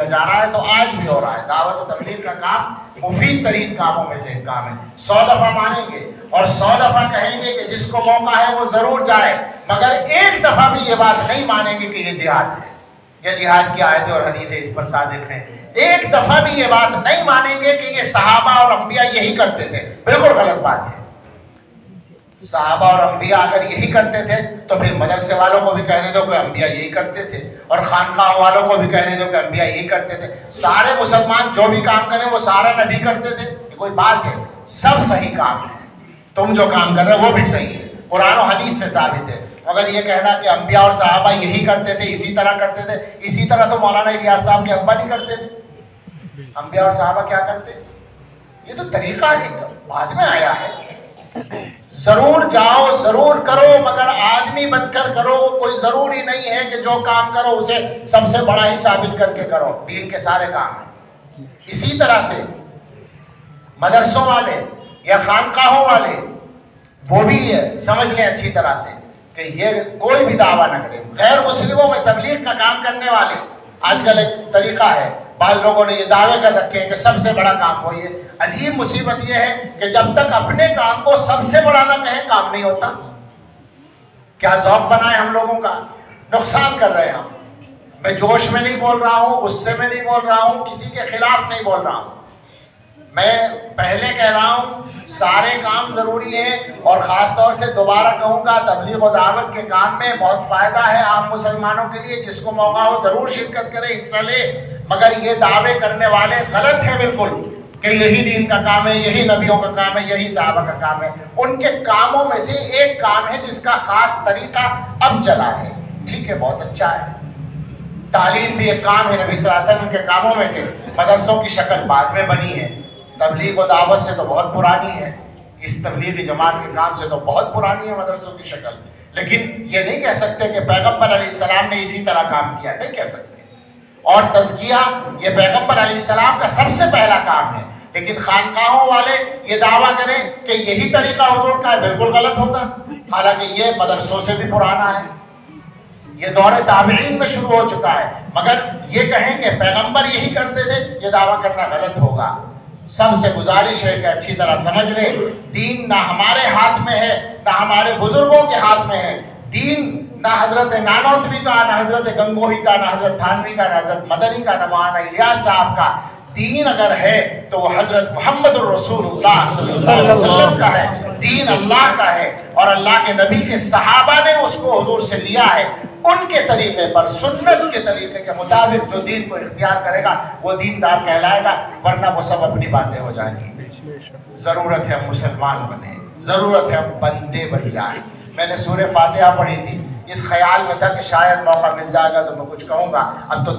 جا رہا ہے تو آج بھی ہو رہا ہے۔ دعوت و تبلیغ کا کام مفید ترین کاموں میں سے ایک کام ہے۔ 100 دفعہ مانیں گے اور 100 دفعہ کہیں گے کہ جس کو موقع ہے وہ ضرور جائے، مگر ایک دفعہ بھی یہ بات نہیں مانیں گے کہ یہ جہاد ہے یا جہاد کی آیتیں اور حدیثیں اس پر صادق ہیں۔ ایک دفعہ بھی یہ بات نہیں مانیں گے کہ یہ صحابہ اور انبیاء یہی کرتے تھے۔ بالکل غلط بات ہے۔ صحابہ اور انبیاء اگر یہی کرتے تھے تو پھر مدرسے والوں کو بھی کہنے دو کہ انبیاء یہی کرتے تھے، اور خانقاہ والوں کو بھی کہنے دو کہ انبیاء یہی کرتے تھے۔ سارے مسلمان جو بھی کام کریں وہ سارا نبی کرتے تھے، یہ کوئی بات ہے؟ سب صحیح کام ہے۔ تم جو کام کر رہے ہو وہ بھی صحیح ہے، قرآن و حدیث سے ثابت ہے۔ مگر یہ کہنا کہ انبیاء اور صحابہ یہی کرتے تھے، اسی طرح کرتے تھے، اسی طرح تو مولانا الیاس صاحب کے ابا نہیں کرتے تھے۔ انبیاء اور صحابہ کیا کرتے؟ یہ تو طریقہ ایک بعد میں آیا ہے۔ ضرور جاؤ، ضرور کرو، مگر آدمی بن کر کرو۔ کوئی ضروری نہیں ہے کہ جو کام کرو اسے سب سے بڑا ہی ثابت کر کے کرو۔ دین کے سارے کام ہیں۔ اسی طرح سے مدرسوں والے یا خانقاہوں والے وہ بھی سمجھ لیں اچھی طرح سے کہ یہ کوئی بھی دعویٰ نہ کرے۔ غیر مسلموں میں تبلیغ کا کام کرنے والے، آج کل ایک طریقہ ہے، بعض لوگوں نے یہ دعوے کر رکھے ہیں کہ سب سے بڑا کام وہی ہے۔ عجیب مصیبت یہ ہے کہ جب تک اپنے کام کو سب سے بڑا نہ کہیں کام نہیں ہوتا۔ کیا ذوق بنا ہے ہم لوگوں کا؟ نقصان کر رہے ہیں ہم۔ میں جوش میں نہیں بول رہا ہوں، غصے میں نہیں بول رہا ہوں، کسی کے خلاف نہیں بول رہا ہوں۔ میں پہلے کہہ رہا ہوں سارے کام ضروری ہیں، اور خاص طور سے دوبارہ کہوں گا تبلیغ و دعوت کے کام میں بہت فائدہ ہے عام مسلمانوں کے لیے۔ جس کو موقع ہو ضرور شرکت کرے، حصہ لے، مگر یہ دعوے کرنے والے غلط ہیں بالکل کہ یہی دین کا کام ہے، یہی نبیوں کا کام ہے، یہی صحابہ کا کام ہے۔ ان کے کاموں میں سے ایک کام ہے جس کا خاص طریقہ اب چلا ہے، ٹھیک ہے، بہت اچھا ہے۔ تعلیم بھی ایک کام ہے نبی صلی اللہ علیہ وسلم کے کاموں میں سے۔ مدرسوں کی شکل بعد میں بنی ہے، تبلیغ و دعوت سے تو بہت پرانی ہے، اس تبلیغی جماعت کے کام سے تو بہت پرانی ہے مدرسوں کی شکل۔ لیکن یہ نہیں کہہ سکتے کہ پیغمبر علیہ السلام نے اسی طرح کام کیا، نہیں کہہ سکتے۔ اور تزکیہ یہ پیغمبر علیہ السلام کا سب سے پہلا کام ہے، لیکن خانقاہوں والے یہ دعویٰ کریں کہ یہی طریقہ حضور کا ہے، بالکل غلط ہوگا۔ حالانکہ یہ مدرسوں سے بھی پرانا ہے، یہ دور تابعین میں شروع ہو چکا ہے، مگر یہ کہیں کہ پیغمبر یہی کرتے تھے، یہ دعویٰ کرنا غلط ہوگا۔ سب سے گزارش ہے کہ اچھی طرح سمجھ لیں، دین نہ ہمارے ہاتھ میں ہے، نہ ہمارے بزرگوں کے ہاتھ میں ہے۔ دین نہ حضرت نانوتوی کا، نہ حضرت گنگوہی کا، نہ حضرت تھانوی کا، نہ حضرت مدنی کا، نہ مولانا الیاس صاحب کا۔ دین اگر ہے تو وہ حضرت محمد الرسول اللہ صلی اللہ علیہ وسلم کا ہے، دین اللہ کا ہے، اور اللہ کے نبی کے صحابہ نے اس کو حضور سے لیا ہے۔ ان کے طریقے پر، سنت کے طریقے کے مطابق جو دین کو اختیار کرے گا وہ دیندار کہلائے گا، ورنہ وہ سب اپنی باتیں ہو جائیں گی۔ ضرورت ہے ہم مسلمان بنیں، ضرورت ہے ہم بندے بن جائیں۔ میں نے سورہ فاتحہ پڑھی تھی، اس خیال میں تھا کہ شاید موقع مل جائے گا تو میں کچھ کہوں گا، اب تو